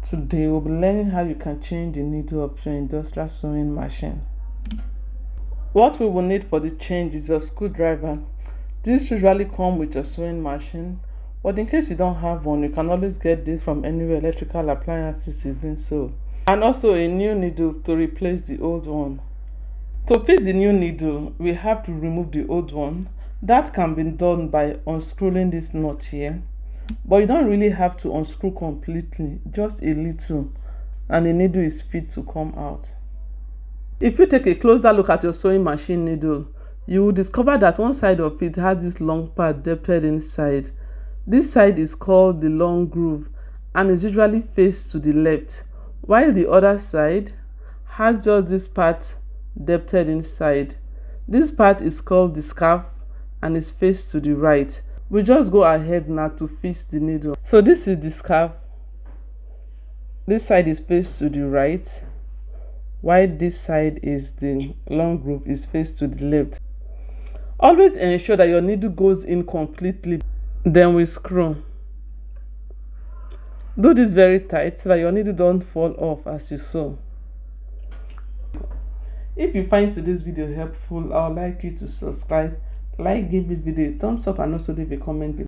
Today we'll be learning how you can change the needle of your industrial sewing machine. What we will need for the change is a screwdriver. This usually comes with your sewing machine, but in case you don't have one, you can always get this from anywhere electrical appliances is being sold. And also a new needle to replace the old one. To fit the new needle, we have to remove the old one. That can be done by unscrewing this nut here. But you don't really have to unscrew completely, just a little, and the needle is fit to come out. If you take a closer look at your sewing machine needle, you will discover that one side of it has this long part depthed inside. This side is called the long groove and is usually faced to the left, while the other side has just this part depthed inside. This part is called the scarf and is faced to the right. We just go ahead now to fix the needle. So this is the scarf. This side is faced to the right, while this side is the long groove is faced to the left. Always ensure that your needle goes in completely, then we screw. Do this very tight so that your needle don't fall off as you sew. If you find today's video helpful, I would like you to subscribe, give this video a thumbs up, and also leave a comment below.